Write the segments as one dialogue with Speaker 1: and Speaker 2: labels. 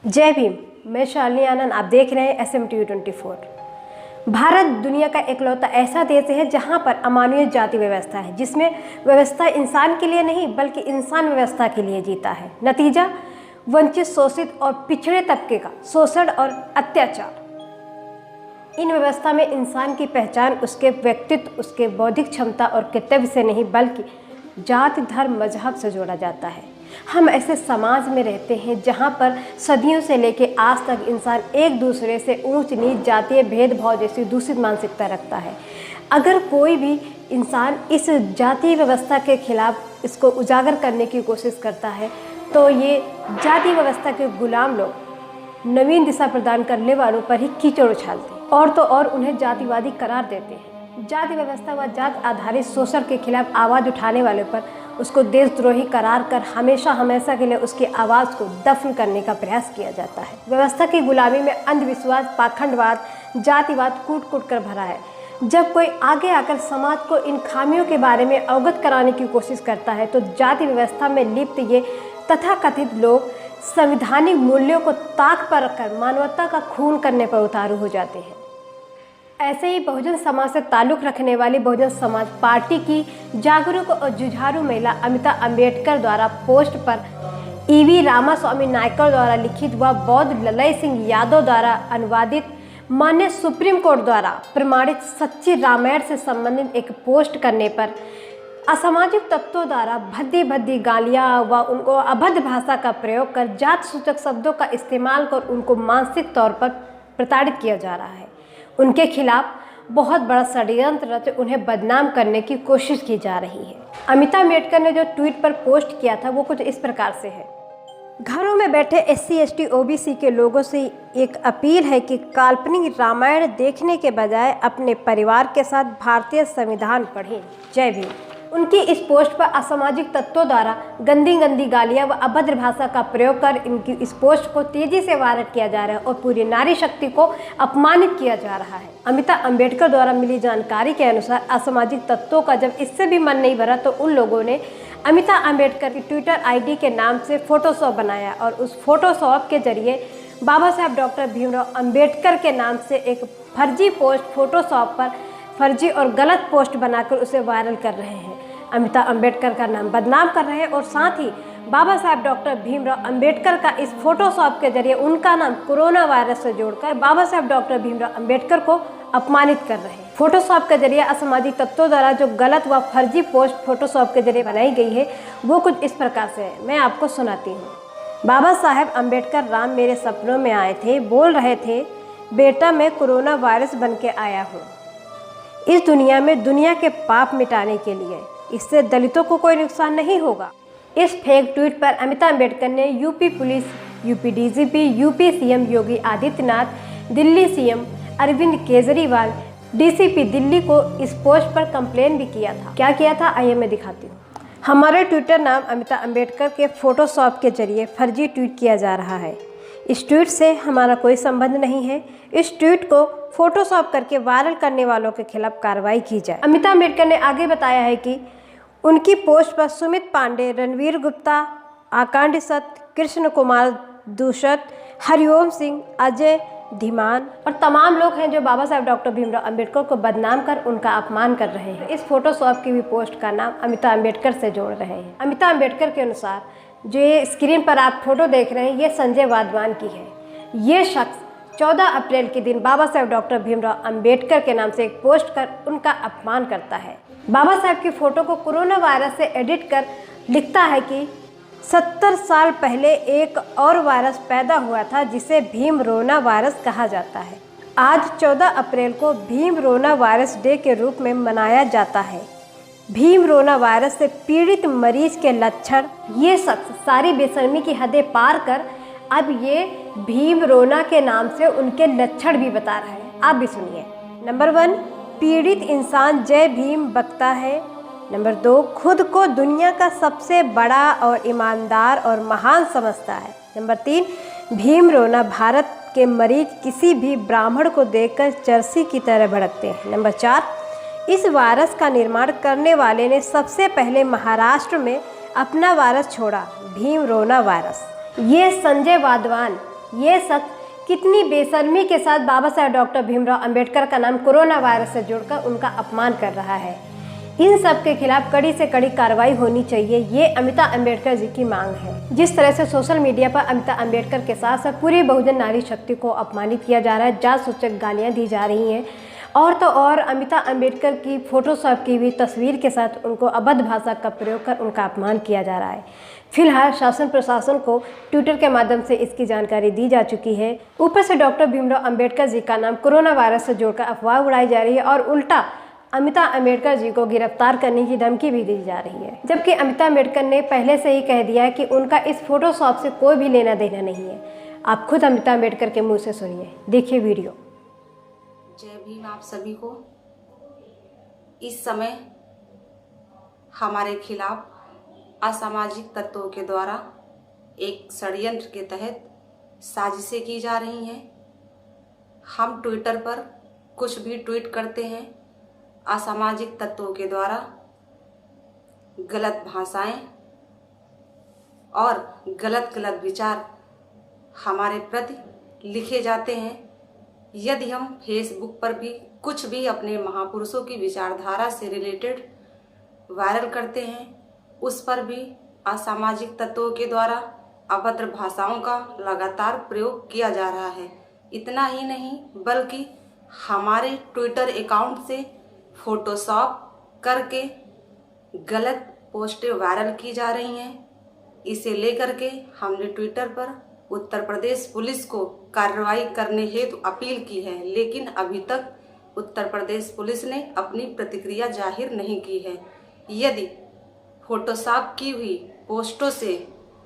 Speaker 1: जय भीम। मैं शालिनी आनंद, आप देख रहे हैं SMTV 24। भारत दुनिया का एकलौता ऐसा देश है जहां पर अमानवीय जाति व्यवस्था है, जिसमें व्यवस्था इंसान के लिए नहीं बल्कि इंसान व्यवस्था के लिए जीता है। नतीजा वंचित, शोषित और पिछड़े तबके का शोषण और अत्याचार। इन व्यवस्था में इंसान की पहचान उसके व्यक्तित्व, उसके बौद्धिक क्षमता और कर्तव्य से नहीं बल्कि जाति, धर्म, मजहब से जोड़ा जाता है। हम ऐसे समाज में रहते हैं जहां पर सदियों से लेकर आज तक इंसान एक दूसरे से ऊंच नीच, जातीय भेदभाव जैसी दूषित मानसिकता रखता है। अगर कोई भी इंसान इस जातीय व्यवस्था के खिलाफ इसको उजागर करने की कोशिश करता है तो ये जाति व्यवस्था के गुलाम लोग नवीन दिशा प्रदान करने वालों पर ही कीचड़ उछालते हैं और तो और उन्हें जातिवादी करार देते हैं। जाति व्यवस्था व जात आधारित शोषण के खिलाफ आवाज़ उठाने वाले पर उसको देशद्रोही करार कर हमेशा हमेशा के लिए उसकी आवाज़ को दफन करने का प्रयास किया जाता है। व्यवस्था की गुलामी में अंधविश्वास, पाखंडवाद, जातिवाद कूट कूट कर भरा है। जब कोई आगे आकर समाज को इन खामियों के बारे में अवगत कराने की कोशिश करता है तो जाति व्यवस्था में लिप्त ये तथाकथित लोग संवैधानिक मूल्यों को ताक पर रखकर मानवता का खून करने पर उतारू हो जाते हैं। ऐसे ही बहुजन समाज से ताल्लुक़ रखने वाली बहुजन समाज पार्टी की जागरूक और जुझारू महिला अमिता अंबेडकर द्वारा पोस्ट पर EV रामास्वामी नायकर द्वारा लिखित व बौद्ध ललई सिंह यादव द्वारा अनुवादित माननीय सुप्रीम कोर्ट द्वारा प्रमाणित सच्ची रामायण से संबंधित एक पोस्ट करने पर असामाजिक तत्वों द्वारा भद्दी भद्दी गालियाँ व उनको अभद्र भाषा का प्रयोग कर जात सूचक शब्दों का इस्तेमाल कर उनको मानसिक तौर पर प्रताड़ित किया जा रहा है। उनके खिलाफ बहुत बड़ा षड्यंत्र रच उन्हें बदनाम करने की कोशिश की जा रही है। अमिता अंबेडकर ने जो ट्वीट पर पोस्ट किया था वो कुछ इस प्रकार से है। घरों में बैठे SC ST OBC के लोगों से एक अपील है कि काल्पनिक रामायण देखने के बजाय अपने परिवार के साथ भारतीय संविधान पढ़ें। जय भीम। उनकी इस पोस्ट पर असामाजिक तत्वों द्वारा गंदी गंदी गालियां व अभद्र भाषा का प्रयोग कर इनकी इस पोस्ट को तेजी से वायरल किया जा रहा है और पूरी नारी शक्ति को अपमानित किया जा रहा है। अमिता अंबेडकर द्वारा मिली जानकारी के अनुसार असामाजिक तत्वों का जब इससे भी मन नहीं भरा तो उन लोगों ने अमिता अंबेडकर की ट्विटर ID के नाम से फोटोशॉप बनाया और उस फोटोशॉप के जरिए बाबा साहब डॉक्टर भीमराव अंबेडकर के नाम से एक फर्जी पोस्ट फोटोशॉप पर फर्जी और गलत पोस्ट बनाकर उसे वायरल कर रहे हैं। अमिता अंबेडकर का नाम बदनाम कर रहे हैं और साथ ही बाबा साहब डॉक्टर भीमराव अंबेडकर का इस फोटोशॉप के जरिए उनका नाम कोरोना वायरस से जोड़कर बाबा साहब डॉक्टर भीमराव अंबेडकर को अपमानित कर रहे हैं। फोटोशॉप के जरिए असामाजिक तत्वों द्वारा जो गलत व फर्जी पोस्ट फोटोशॉप के जरिए बनाई गई है वो कुछ इस प्रकार से है, मैं आपको सुनाती हूँ। बाबा साहेब अंबेडकर राम मेरे सपनों में आए थे, बोल रहे थे बेटा मैं कोरोना वायरस बन के आया हूँ इस दुनिया में दुनिया के पाप मिटाने के लिए। इससे दलितों को कोई नुकसान नहीं होगा। इस फेक ट्वीट पर अमिता अंबेडकर ने UP police, UP DGP, UP CM Yogi Adityanath, Delhi CM Arvind Kejriwal, DCP Delhi को इस पोस्ट पर कंप्लेन भी किया था। क्या किया था आइए मैं दिखाती हूँ। हमारे ट्विटर नाम अमिता अंबेडकर के फोटोशॉप के जरिए फर्जी ट्वीट किया जा रहा है। इस ट्वीट से हमारा कोई संबंध नहीं है। इस ट्वीट को फोटोशॉप करके वायरल करने वालों के खिलाफ कार्रवाई की जाए। अमिता अंबेडकर ने आगे बताया है कि उनकी पोस्ट पर सुमित पांडे, रणवीर गुप्ता, आकांड सत, कृष्ण कुमार दूषत, हरिओम सिंह, अजय धीमान और तमाम लोग हैं जो बाबा साहब डॉक्टर भीमराव अंबेडकर को बदनाम कर उनका अपमान कर रहे हैं। इस फोटोशॉप की भी पोस्ट का नाम अमिता अंबेडकर से जोड़ रहे हैं। अमिता अंबेडकर के अनुसार जो ये स्क्रीन पर आप फोटो देख रहे हैं ये संजय वाधवान की है। ये शख्स 14 अप्रैल के दिन बाबा साहब डॉक्टर भीमराव अंबेडकर के नाम से एक पोस्ट कर उनका अपमान करता है। बाबा साहब की फ़ोटो को कोरोना वायरस से एडिट कर लिखता है कि 70 साल पहले एक और वायरस पैदा हुआ था जिसे भीमरोना वायरस कहा जाता है। आज 14 अप्रैल को भीमरोना वायरस डे के रूप में मनाया जाता है। भीमरोना वायरस से पीड़ित मरीज के लक्षण, ये शख्स सारी बेशर्मी की हदें पार कर अब ये भीमरोना के नाम से उनके लक्षण भी बता रहा है। आप भी सुनिए। नंबर 1, पीड़ित इंसान जय भीम बकता है। नंबर 2, खुद को दुनिया का सबसे बड़ा और ईमानदार और महान समझता है। नंबर 3, भीमरोना भारत के मरीज किसी भी ब्राह्मण को देखकर चरसी की तरह भड़कते हैं। नंबर 4, इस वायरस का निर्माण करने वाले ने सबसे पहले महाराष्ट्र में अपना वायरस छोड़ा, भीमरोना वायरस। ये संजय वाधवान ये शख्स कितनी बेशर्मी के साथ बाबा साहेब डॉक्टर भीमराव अंबेडकर का नाम कोरोना वायरस से जोड़कर उनका अपमान कर रहा है। इन सब के खिलाफ कड़ी से कड़ी कार्रवाई होनी चाहिए, ये अमिता अंबेडकर जी की मांग है। जिस तरह से सोशल मीडिया पर अमिता अंबेडकर के साथ साथ पूरी बहुजन नारी शक्ति को अपमानित किया जा रहा है, जात सूचक गालियाँ दी जा रही हैं, और तो और अमिता अंबेडकर की फोटोशॉप की हुई तस्वीर के साथ उनको अभद्र भाषा का प्रयोग कर उनका अपमान किया जा रहा है। फिलहाल शासन प्रशासन को ट्विटर के माध्यम से इसकी जानकारी दी जा चुकी है। ऊपर से डॉक्टर भीमराव अंबेडकर जी का नाम कोरोना वायरस से जोड़कर अफवाह उड़ाई जा रही है और उल्टा अमिता अंबेडकर जी को गिरफ्तार करने की धमकी भी दी जा रही है, जबकि अमिता अंबेडकर ने पहले से ही कह दिया है कि उनका इस फोटोशॉप से कोई भी लेना देना नहीं है। आप खुद अमिता अंबेडकर के मुँह से सुनिए, देखिए वीडियो।
Speaker 2: जय भीम आप सभी को। इस समय हमारे खिलाफ असामाजिक तत्वों के द्वारा एक षड्यंत्र के तहत साजिशें की जा रही हैं। हम ट्विटर पर कुछ भी ट्वीट करते हैं, असामाजिक तत्वों के द्वारा गलत भाषाएं और गलत विचार हमारे प्रति लिखे जाते हैं। यदि हम फेसबुक पर भी कुछ भी अपने महापुरुषों की विचारधारा से रिलेटेड वायरल करते हैं, उस पर भी असामाजिक तत्वों के द्वारा अभद्र भाषाओं का लगातार प्रयोग किया जा रहा है। इतना ही नहीं बल्कि हमारे ट्विटर अकाउंट से फोटोशॉप करके गलत पोस्टें वायरल की जा रही हैं। इसे लेकर के हमने ट्विटर पर उत्तर प्रदेश पुलिस को कार्रवाई करने हेतु अपील की है, लेकिन अभी तक उत्तर प्रदेश पुलिस ने अपनी प्रतिक्रिया जाहिर नहीं की है। यदि फोटोशॉप की हुई पोस्टों से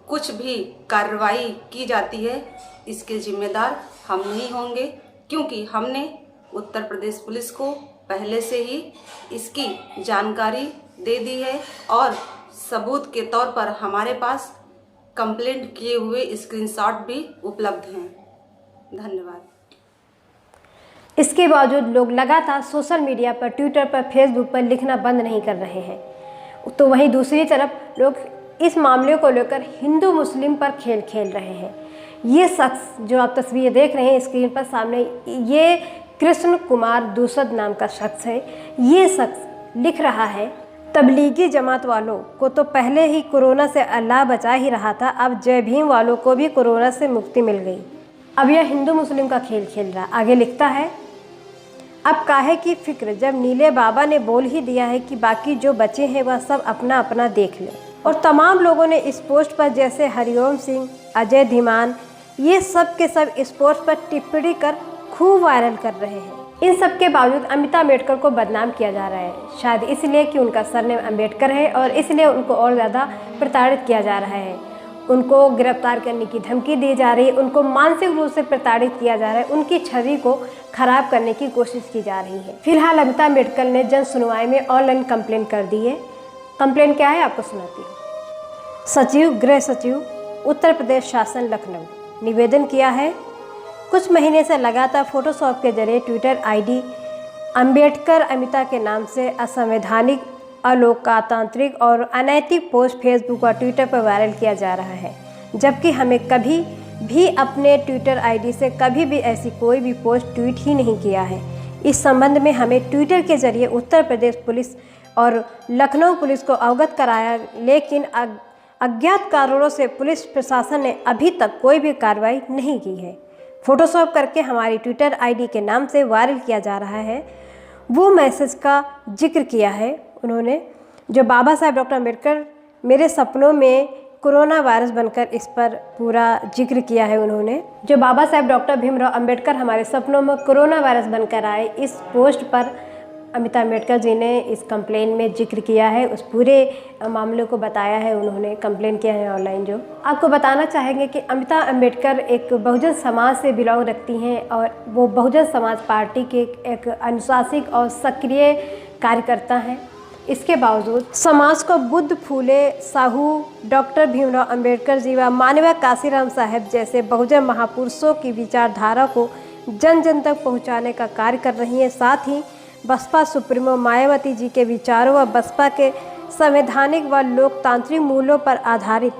Speaker 2: कुछ भी कार्रवाई की जाती है, इसके जिम्मेदार हम नहीं होंगे, क्योंकि हमने उत्तर प्रदेश पुलिस को पहले से ही इसकी जानकारी दे दी है और सबूत के तौर पर हमारे पास कंप्लेंट किए हुए स्क्रीनशॉट भी उपलब्ध हैं। धन्यवाद।
Speaker 1: इसके बावजूद लोग लगातार सोशल मीडिया पर, ट्विटर पर, फेसबुक पर लिखना बंद नहीं कर रहे हैं, तो वहीं दूसरी तरफ लोग इस मामले को लेकर हिंदू मुस्लिम पर खेल खेल रहे हैं। ये शख्स जो आप तस्वीर देख रहे हैं स्क्रीन पर सामने, ये कृष्ण कुमार दूसद नाम का शख्स है। ये शख्स लिख रहा है, तबलीगी जमात वालों को तो पहले ही कोरोना से अल्लाह बचा ही रहा था, अब जय भीम वालों को भी कोरोना से मुक्ति मिल गई। अब यह हिंदू मुस्लिम का खेल खेल रहा। आगे लिखता है, अब काहे की फिक्र जब नीले बाबा ने बोल ही दिया है कि बाकी जो बचे हैं वह सब अपना अपना देख लें। और तमाम लोगों ने इस पोस्ट पर, जैसे हरिओम सिंह, अजय धीमान, ये सब के सब इस पोस्ट पर टिप्पणी कर खूब वायरल कर रहे हैं। इन सब के बावजूद अमिता अंबेडकर को बदनाम किया जा रहा है, शायद इसलिए कि उनका सरनेम अंबेडकर है और इसलिए उनको और ज़्यादा प्रताड़ित किया जा रहा है। उनको गिरफ्तार करने की धमकी दी जा रही है, उनको मानसिक रूप से प्रताड़ित किया जा रहा है, उनकी छवि को खराब करने की कोशिश की जा रही है। फिलहाल अमिता अंबेडकर ने जन सुनवाई में ऑनलाइन कंप्लेंट कर दी है। कंप्लेंट क्या है आपको सुनाती हूँ। सचिव, गृह सचिव, उत्तर प्रदेश शासन, लखनऊ, निवेदन किया है। कुछ महीने से लगातार फोटोशॉप के जरिए ट्विटर आईडी अंबेडकर अमिता के नाम से असंवैधानिक, अलोकतांत्रिक और अनैतिक पोस्ट फेसबुक और ट्विटर पर वायरल किया जा रहा है, जबकि हमें कभी भी अपने ट्विटर आईडी से कभी भी ऐसी कोई भी पोस्ट ट्वीट ही नहीं किया है। इस संबंध में हमें ट्विटर के जरिए उत्तर प्रदेश पुलिस और लखनऊ पुलिस को अवगत कराया, लेकिन अज्ञात कारणों से पुलिस प्रशासन ने अभी तक कोई भी कार्रवाई नहीं की है। फोटोशॉप करके हमारी ट्विटर आईडी के नाम से वायरल किया जा रहा है। वो मैसेज का जिक्र किया है उन्होंने, जो बाबा साहेब डॉक्टर अम्बेडकर मेरे सपनों में कोरोना वायरस बनकर, इस पर पूरा जिक्र किया है उन्होंने। जो बाबा साहेब डॉक्टर भीमराव अंबेडकर हमारे सपनों में कोरोना वायरस बनकर आए, इस पोस्ट पर अमिता अंबेडकर जी ने इस कंप्लेन में जिक्र किया है, उस पूरे मामले को बताया है उन्होंने, कंप्लेन किया है ऑनलाइन। जो आपको बताना चाहेंगे कि अमिता अंबेडकर एक बहुजन समाज से बिलोंग रखती हैं और वो बहुजन समाज पार्टी के एक अनुशासित और सक्रिय कार्यकर्ता हैं। इसके बावजूद समाज को बुद्ध फूले, साहू, डॉक्टर भीमराव अंबेडकर जी व मानव काशीराम साहब जैसे बहुजन महापुरुषों की विचारधारा को जन जन तक पहुँचाने का कार्य कर रही हैं। साथ ही बसपा सुप्रीमो मायावती जी के विचारों व बसपा के संवैधानिक व लोकतांत्रिक मूल्यों पर आधारित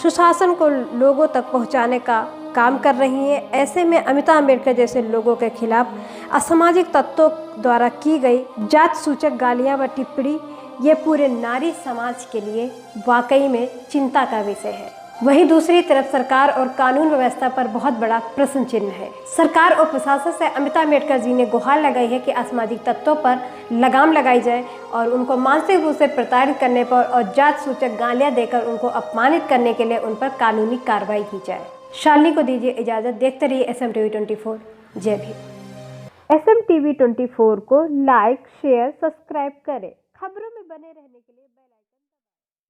Speaker 1: सुशासन को लोगों तक पहुंचाने का काम कर रही हैं। ऐसे में अमिता अम्बेडकर जैसे लोगों के खिलाफ असामाजिक तत्वों द्वारा की गई जात सूचक गालियां व टिप्पणी ये पूरे नारी समाज के लिए वाकई में चिंता का विषय है। वहीं दूसरी तरफ सरकार और कानून व्यवस्था पर बहुत बड़ा प्रश्न चिन्ह है। सरकार और प्रशासन से अमिता अम्बेडकर जी ने गुहार लगाई है कि असामाजिक तत्वों पर लगाम लगाई जाए और उनको मानसिक रूप से प्रताड़ित करने पर और जात सूचक गालियां देकर उनको अपमानित करने के लिए उन पर कानूनी कार्रवाई की जाए। शालिनी को दीजिए इजाज़त। देखते रहिए SM-TV 24। जय भीम। SM-TV 24 को लाइक, शेयर, सब्सक्राइब करें। खबरों में बने रहने के लिए